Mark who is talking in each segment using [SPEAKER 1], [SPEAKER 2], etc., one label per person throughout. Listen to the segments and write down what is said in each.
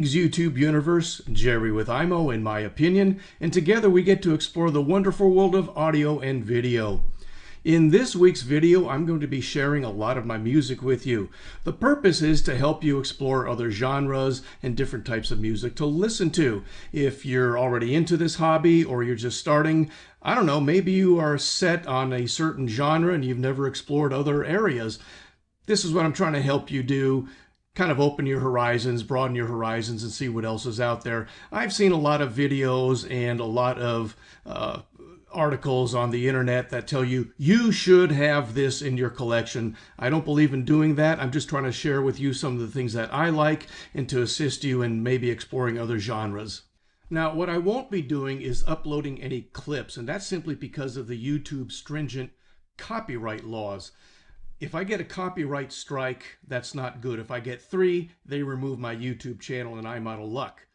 [SPEAKER 1] Greetings YouTube universe, Jerry with IMO in my opinion, and together we get to explore the wonderful world of audio and video. In this week's video, I'm going to be sharing a lot of my music with you. The purpose is to help you explore other genres and different types of music to listen to. If you're already into this hobby or you're just starting, I don't know, maybe you are set on a certain genre and you've never explored other areas. This is what I'm trying to help you do. Kind of open your horizons, broaden your horizons, and see what else is out there. I've seen a lot of videos and a lot of articles on the internet that tell you, you should have this in your collection. I don't believe in doing that. I'm just trying to share with you some of the things that I like and to assist you in maybe exploring other genres. Now, what I won't be doing is uploading any clips, and that's simply because of the YouTube stringent copyright laws. If I get a copyright strike, that's not good. If I get 3, they remove my YouTube channel and I'm out of luck.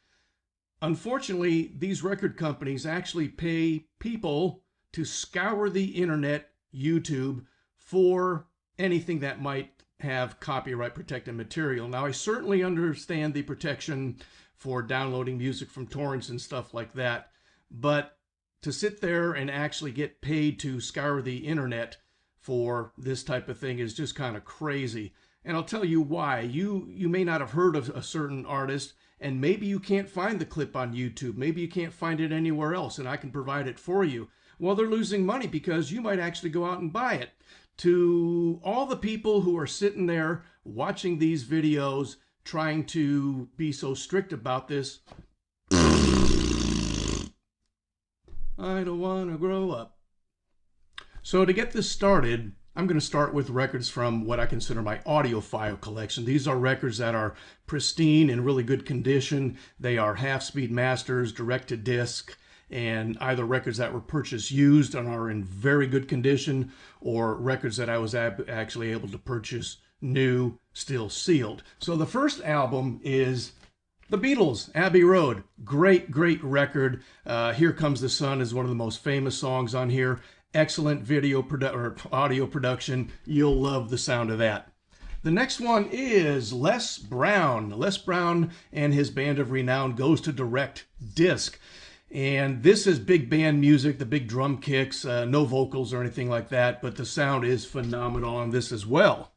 [SPEAKER 1] Unfortunately, these record companies actually pay people to scour the internet, YouTube, for anything that might have copyright protected material. Now, I certainly understand the protection for downloading music from torrents and stuff like that, but to sit there and actually get paid to scour the internet for this type of thing is just kind of crazy. And I'll tell you why. You may not have heard of a certain artist, and maybe you can't find the clip on YouTube. Maybe you can't find it anywhere else, and I can provide it for you. Well, they're losing money because you might actually go out and buy it. To all the people who are sitting there watching these videos, trying to be so strict about this, I don't want to grow up. So to get this started, I'm going to start with records from what I consider my audiophile collection. These are records that are pristine, in really good condition. They are half-speed masters, direct-to-disc, and either records that were purchased used and are in very good condition, or records that I was actually able to purchase new, still sealed. So the first album is The Beatles, Abbey Road. Great, great record. Here Comes the Sun is one of the most famous songs on here. Excellent audio production. You'll love the sound of that. The next one is Les Brown. Les Brown and his band of renown goes to direct disc. And this is big band music, the big drum kicks, no vocals or anything like that, but the sound is phenomenal on this as well.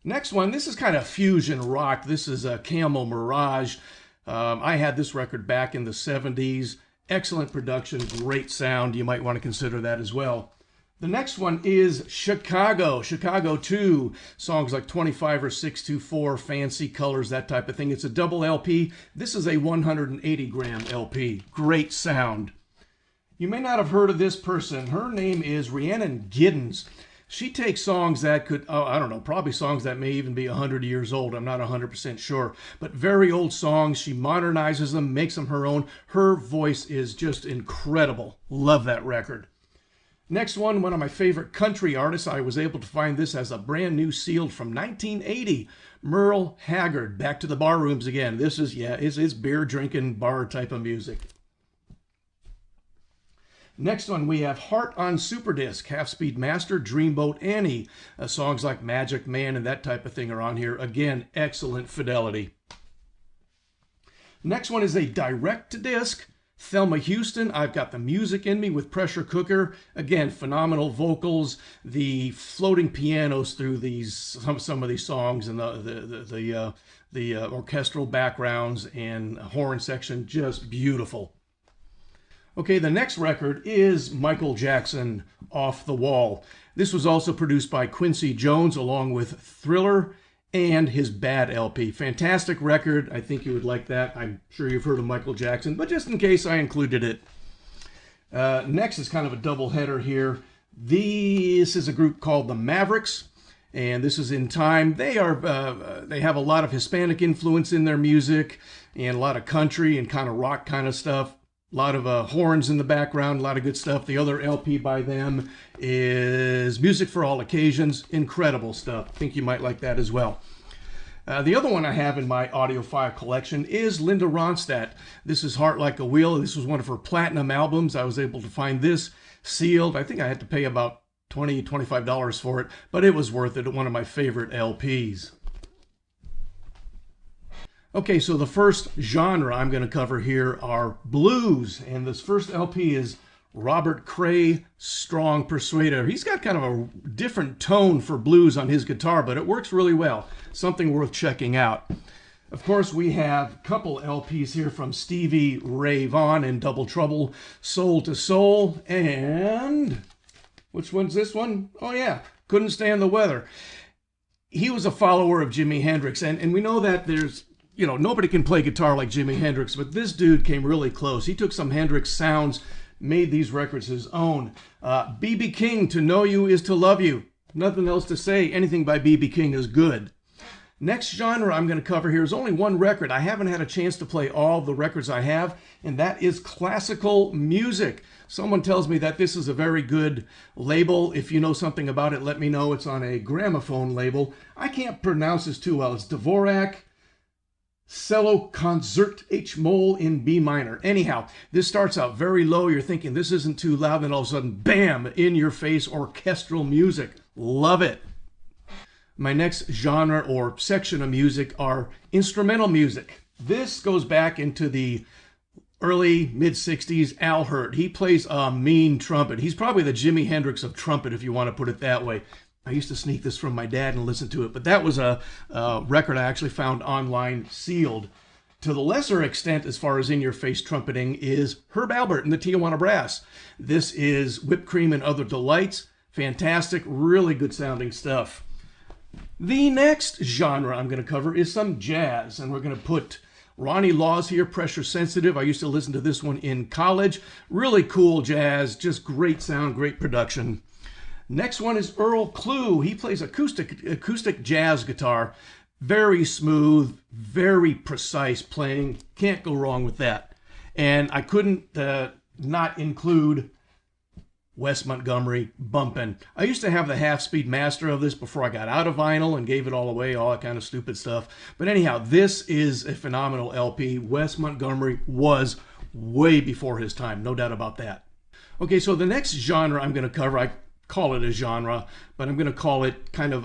[SPEAKER 1] Next one, this is kind of fusion rock. This is a Camel Mirage. I had this record back in the 70s. Excellent production, great sound. You might want to consider that as well. The next one is Chicago. Chicago 2. Songs like 25 or 624, Fancy Colors, that type of thing. It's a double LP. This is a 180-gram LP. Great sound. You may not have heard of this person. Her name is Rhiannon Giddens. She takes songs that could, I don't know, probably songs that may even be 100 years old. I'm not 100% sure. But very old songs. She modernizes them, makes them her own. Her voice is just incredible. Love that record. Next one of my favorite country artists. I was able to find this as a brand new sealed from 1980. Merle Haggard. Back to the bar rooms again. This is, it's beer drinking bar type of music. Next one, we have Heart on Superdisc, Half-Speed Master, Dreamboat Annie. Songs like Magic Man and that type of thing are on here. Again, excellent fidelity. Next one is a direct-to-disc, Thelma Houston, I've Got the Music in Me with Pressure Cooker. Again, phenomenal vocals, the floating pianos through some of these songs, and the orchestral backgrounds and horn section, just beautiful. Okay, the next record is Michael Jackson, Off the Wall. This was also produced by Quincy Jones along with Thriller and his Bad LP. Fantastic record. I think you would like that. I'm sure you've heard of Michael Jackson, but just in case, I included it. Next is kind of a double header here. This is a group called the Mavericks, and this is in time. They have a lot of Hispanic influence in their music and a lot of country and kind of rock kind of stuff. A lot of horns in the background, a lot of good stuff. The other LP by them is Music for All Occasions. Incredible stuff. I think you might like that as well. The other one I have in my audiophile collection is Linda Ronstadt. This is Heart Like a Wheel. This was one of her platinum albums. I was able to find this sealed. I think I had to pay about $20, $25 for it, but it was worth it. One of my favorite LPs. Okay, so the first genre I'm going to cover here are blues, and this first LP is Robert Cray, Strong Persuader. He's got kind of a different tone for blues on his guitar, but it works really well. Something worth checking out. Of course, we have a couple LPs here from Stevie Ray Vaughan and Double Trouble, Soul to Soul, and which one's this one? Oh yeah, Couldn't Stand the Weather. He was a follower of Jimi Hendrix, and we know that there's, nobody can play guitar like Jimi Hendrix, but this dude came really close. He took some Hendrix sounds, made these records his own. B.B. King, To Know You Is to Love You. Nothing else to say. Anything by B.B. King is good. Next genre I'm going to cover here is only one record. I haven't had a chance to play all the records I have, and that is classical music. Someone tells me that this is a very good label. If you know something about it, let me know. It's on a gramophone label. I can't pronounce this too well. It's Dvorak Cello Concert H Mole in B minor. Anyhow, this starts out very low. You're thinking this isn't too loud, and all of a sudden, bam, in your face orchestral music. Love it. My next genre or section of music are instrumental music. This goes back into the early, mid-60s, Al Hirt. He plays a mean trumpet. He's probably the Jimi Hendrix of trumpet, if you want to put it that way. I used to sneak this from my dad and listen to it, but that was a record I actually found online sealed. To the lesser extent, as far as in-your-face trumpeting, is Herb Alpert and the Tijuana Brass. This is Whipped Cream and Other Delights. Fantastic, really good sounding stuff. The next genre I'm going to cover is some jazz, and we're going to put Ronnie Laws here, Pressure Sensitive. I used to listen to this one in college. Really cool jazz, just great sound, great production. Next one is Earl Klugh. He plays acoustic jazz guitar. Very smooth, very precise playing. Can't go wrong with that. And I couldn't not include Wes Montgomery, Bumpin'. I used to have the half-speed master of this before I got out of vinyl and gave it all away, all that kind of stupid stuff. But anyhow, this is a phenomenal LP. Wes Montgomery was way before his time, no doubt about that. Okay, so the next genre I'm going to cover, I call it a genre, but I'm going to call it kind of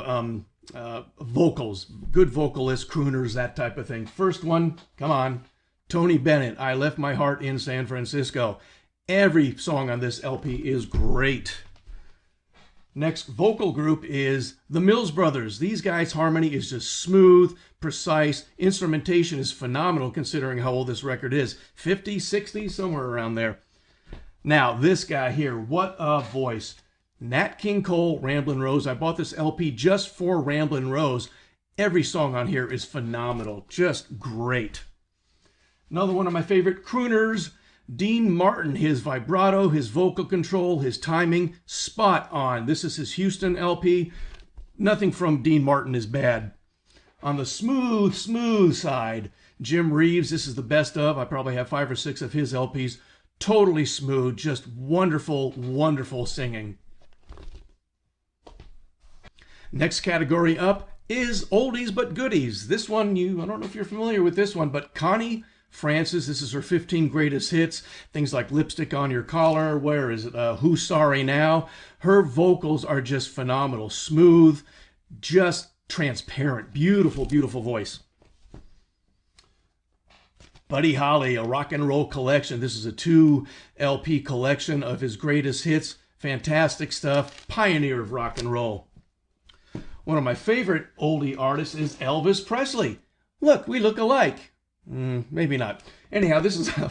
[SPEAKER 1] vocals. Good vocalists, crooners, that type of thing. First one, come on, Tony Bennett, I Left My Heart in San Francisco. Every song on this LP is great. Next vocal group is the Mills Brothers. These guys' harmony is just smooth, precise. Instrumentation is phenomenal considering how old this record is. 50, 60, somewhere around there. Now, this guy here, what a voice. Nat King Cole, Ramblin' Rose. I bought this LP just for Ramblin' Rose. Every song on here is phenomenal. Just great. Another one of my favorite crooners, Dean Martin. His vibrato, his vocal control, his timing, spot on. This is his Houston LP. Nothing from Dean Martin is bad. On the smooth side, Jim Reeves. This is the best of. I probably have 5 or 6 of his LPs. Totally smooth, just wonderful, wonderful singing. Next category up is oldies but goodies. This one, I don't know if you're familiar with this one, but Connie Francis, this is her 15 greatest hits. Things like Lipstick on Your Collar, where is it? Who's Sorry Now? Her vocals are just phenomenal. Smooth, just transparent. Beautiful, beautiful voice. Buddy Holly, A Rock and Roll Collection. This is a 2 LP collection of his greatest hits. Fantastic stuff. Pioneer of rock and roll. One of my favorite oldie artists is Elvis Presley. Look, we look alike. Maybe not. Anyhow, this is a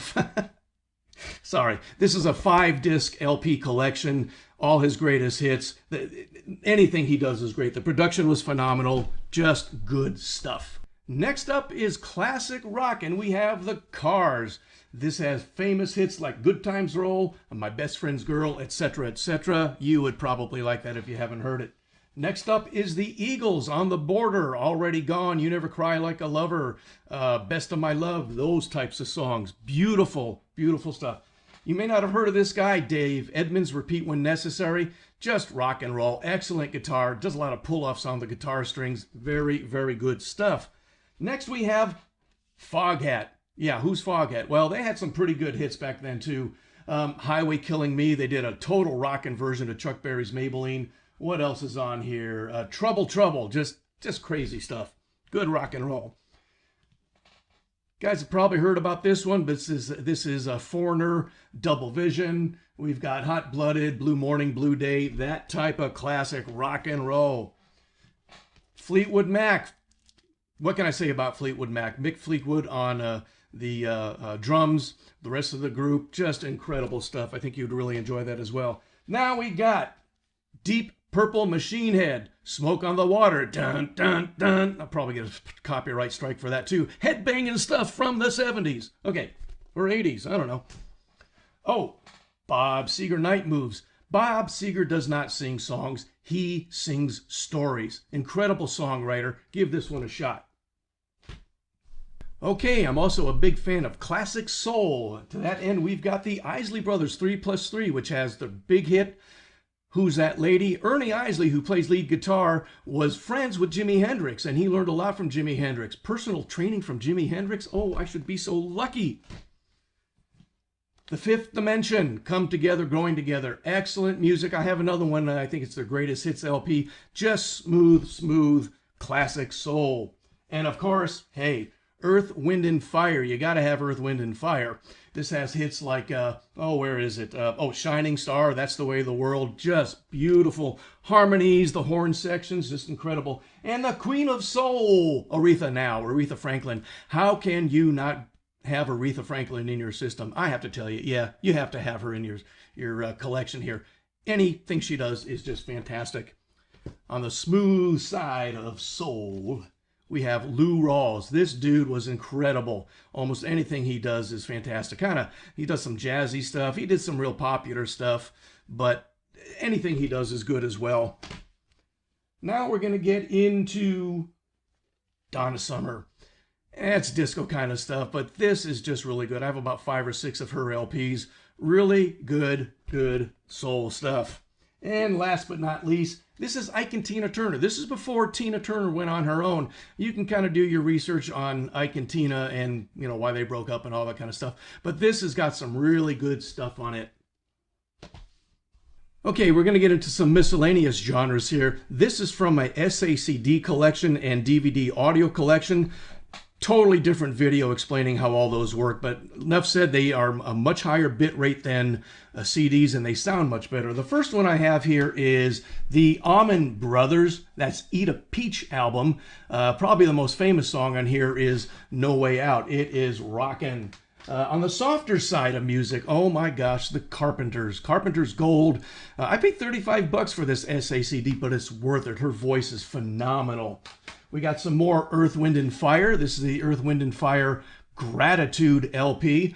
[SPEAKER 1] this is a 5-disc LP collection. All his greatest hits. Anything he does is great. The production was phenomenal. Just good stuff. Next up is classic rock, and we have the Cars. This has famous hits like Good Times Roll, My Best Friend's Girl, etc., etc. You would probably like that if you haven't heard it. Next up is the Eagles, On the Border, Already Gone, You Never Cry Like a Lover, Best of My Love, those types of songs. Beautiful, beautiful stuff. You may not have heard of this guy, Dave Edmunds, Repeat When Necessary. Just rock and roll, excellent guitar, does a lot of pull-offs on the guitar strings. Very, very good stuff. Next we have Foghat. Yeah, who's Foghat? Well, they had some pretty good hits back then too. Highway Killing Me, they did a total rockin' version of Chuck Berry's Maybelline. What else is on here? Trouble, just crazy stuff. Good rock and roll. Guys have probably heard about this one, but this is a Foreigner, Double Vision. We've got Hot Blooded, Blue Morning, Blue Day, that type of classic rock and roll. Fleetwood Mac. What can I say about Fleetwood Mac? Mick Fleetwood on the drums, the rest of the group, just incredible stuff. I think you'd really enjoy that as well. Now we got Deep Purple Machine Head, Smoke on the Water, dun, dun, dun. I'll probably get a copyright strike for that too. Headbanging stuff from the 70s. Okay, or 80s, I don't know. Oh, Bob Seger, Night Moves. Bob Seger does not sing songs, he sings stories. Incredible songwriter. Give this one a shot. Okay, I'm also a big fan of classic soul. To that end, we've got the Isley Brothers 3+3, which has the big hit, Who's That Lady? Ernie Isley, who plays lead guitar, was friends with Jimi Hendrix, and he learned a lot from Jimi Hendrix. Personal training from Jimi Hendrix? Oh, I should be so lucky. The Fifth Dimension, Come Together, Growing Together. Excellent music. I have another one. I think it's their greatest hits LP. Just smooth, classic soul. And of course, hey, Earth, Wind, and Fire. You got to have Earth, Wind, and Fire. This has hits like, where is it? Shining Star, That's the Way of the World. Just beautiful harmonies, the horn sections, just incredible. And the Queen of Soul, Aretha Franklin. How can you not have Aretha Franklin in your system? I have to tell you, yeah, you have to have her in your collection here. Anything she does is just fantastic. On the smooth side of soul, we have Lou Rawls. This dude was incredible. Almost anything he does is fantastic. He does some jazzy stuff. He did some real popular stuff, but anything he does is good as well. Now we're going to get into Donna Summer. It's disco kind of stuff, but this is just really good. I have about 5 or 6 of her LPs. Really good soul stuff. And last but not least, this is Ike and Tina Turner. This is before Tina Turner went on her own. You can kind of do your research on Ike and Tina and, why they broke up and all that kind of stuff. But this has got some really good stuff on it. Okay, we're going to get into some miscellaneous genres here. This is from my SACD collection and DVD audio collection. Totally different video explaining how all those work, but enough said, they are a much higher bit rate than CDs and they sound much better. The first one I have here is the Allman Brothers, that's Eat a Peach album. Probably the most famous song on here is No Way Out. It is rockin'. On the softer side of music, oh my gosh, the Carpenters. Carpenters Gold. I paid $35 for this SACD, but it's worth it. Her voice is phenomenal. We got some more Earth, Wind, and Fire. This is the Earth, Wind, and Fire Gratitude LP.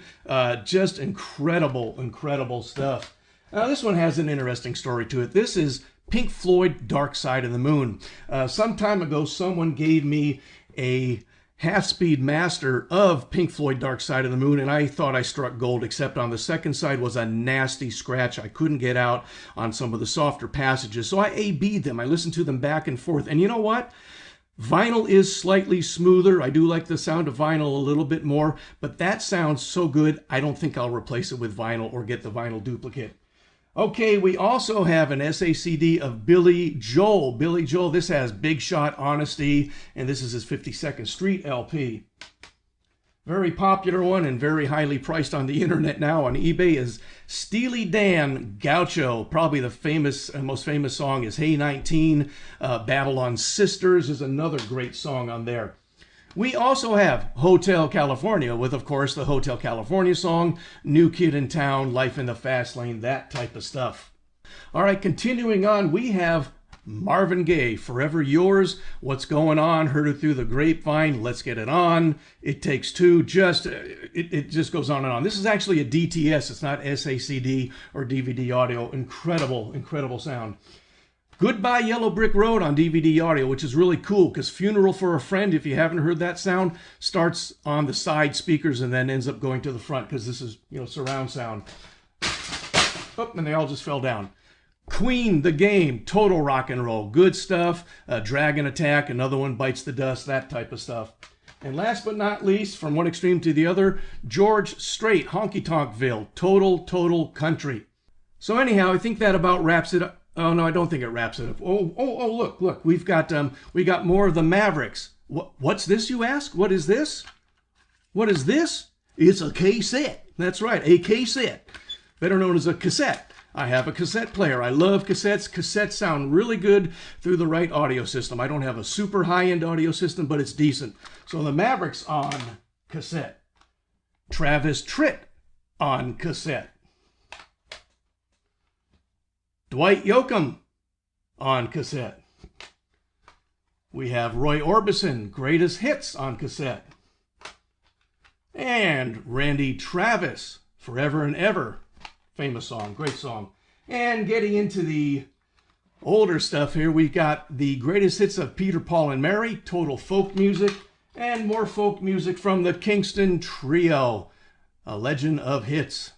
[SPEAKER 1] Just incredible stuff. Now, this one has an interesting story to it. This is Pink Floyd, Dark Side of the Moon. Some time ago, someone gave me a half-speed master of Pink Floyd, Dark Side of the Moon, and I thought I struck gold, except on the second side was a nasty scratch I couldn't get out on some of the softer passages. So I A-B'd them. I listened to them back and forth. And you know what? Vinyl is slightly smoother. I do like the sound of vinyl a little bit more, but that sounds so good, I don't think I'll replace it with vinyl or get the vinyl duplicate. Okay, we also have an SACD of Billy Joel. Billy Joel, this has Big Shot, Honesty, and this is his 52nd Street LP. Very popular one and very highly priced on the internet now on eBay is Steely Dan Gaucho. Probably the most famous song is Hey 19. Babylon Sisters is another great song on there. We also have Hotel California with, of course, the Hotel California song, New Kid in Town, Life in the Fast Lane, that type of stuff. All right, continuing on, we have Marvin Gaye, Forever Yours, What's Going On, Heard It Through the Grapevine, Let's Get It On, It Takes Two, it just goes on and on. This is actually a DTS, it's not SACD or DVD audio. Incredible sound. Goodbye Yellow Brick Road on DVD audio, which is really cool because Funeral for a Friend, if you haven't heard that sound, starts on the side speakers and then ends up going to the front because this is, surround sound. Oh, and they all just fell down. Queen, The Game, total rock and roll, good stuff. Dragon Attack, another one, Bites the Dust, that type of stuff. And last but not least, from one extreme to the other, George Strait, Honky Tonkville, total country. So anyhow, I think that about wraps it up. Oh no, I don't think it wraps it up. Oh, look, we got more of the Mavericks. What's this, you ask? What is this? What is this? It's a cassette. That's right, a cassette, better known as a cassette. I have a cassette player. I love cassettes. Cassettes sound really good through the right audio system. I don't have a super high-end audio system, but it's decent. So the Mavericks on cassette. Travis Tritt on cassette. Dwight Yoakam on cassette. We have Roy Orbison, Greatest Hits on cassette. And Randy Travis, Forever and Ever. Famous song, great song. And getting into the older stuff here, we got the greatest hits of Peter, Paul, and Mary, total folk music, and more folk music from the Kingston Trio, a legend of hits.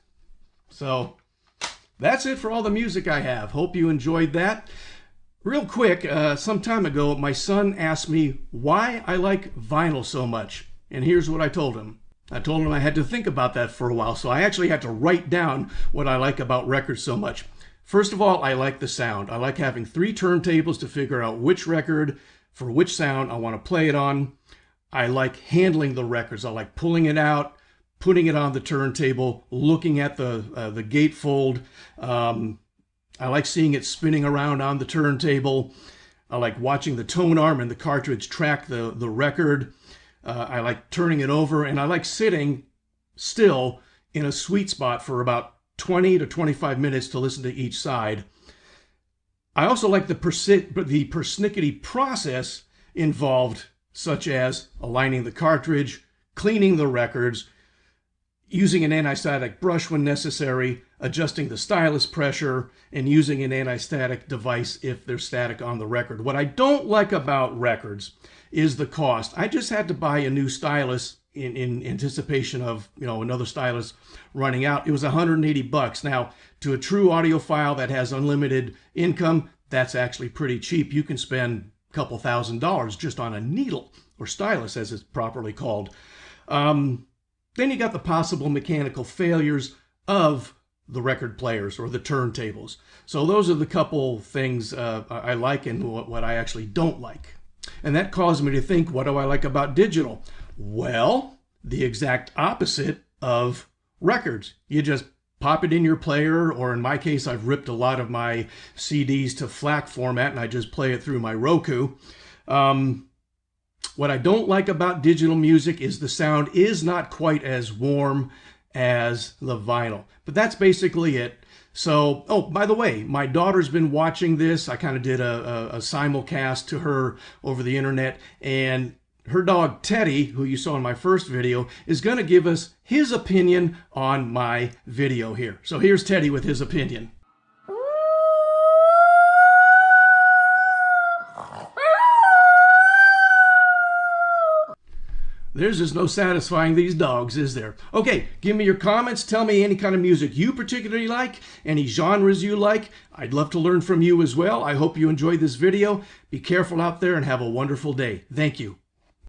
[SPEAKER 1] So that's it for all the music I have. Hope you enjoyed that. Real quick, some time ago, my son asked me why I like vinyl so much. And here's what I told him. I told him I had to think about that for a while, so I actually had to write down what I like about records so much. First of all, I like the sound. I like having 3 turntables to figure out which record for which sound I want to play it on. I like handling the records. I like pulling it out, putting it on the turntable, looking at the gatefold. I like seeing it spinning around on the turntable. I like watching the tone arm and the cartridge track the record. I like turning it over, and I like sitting still in a sweet spot for about 20 to 25 minutes to listen to each side. I also like the persnickety process involved, such as aligning the cartridge, cleaning the records, using an anti-static brush when necessary, adjusting the stylus pressure, and using an anti-static device if there's static on the record. What I don't like about records is the cost. I just had to buy a new stylus in anticipation of, another stylus running out. It was $180. Now, to a true audiophile that has unlimited income, that's actually pretty cheap. You can spend a couple $1,000s just on a needle, or stylus as it's properly called. Then you got the possible mechanical failures of the record players or the turntables. So those are the couple things I like and what I actually don't like. And that caused me to think, what do I like about digital? Well, the exact opposite of records. You just pop it in your player, or in my case, I've ripped a lot of my CDs to FLAC format and I just play it through my Roku. What I don't like about digital music is the sound is not quite as warm as the vinyl. But that's basically it. So, oh, by the way, my daughter's been watching this. I kind of did a simulcast to her over the internet, and her dog Teddy, who you saw in my first video, is going to give us his opinion on my video here. So here's Teddy with his opinion. There's just no satisfying these dogs, is there? Okay, give me your comments. Tell me any kind of music you particularly like, any genres you like. I'd love to learn from you as well. I hope you enjoyed this video. Be careful out there and have a wonderful day. Thank you.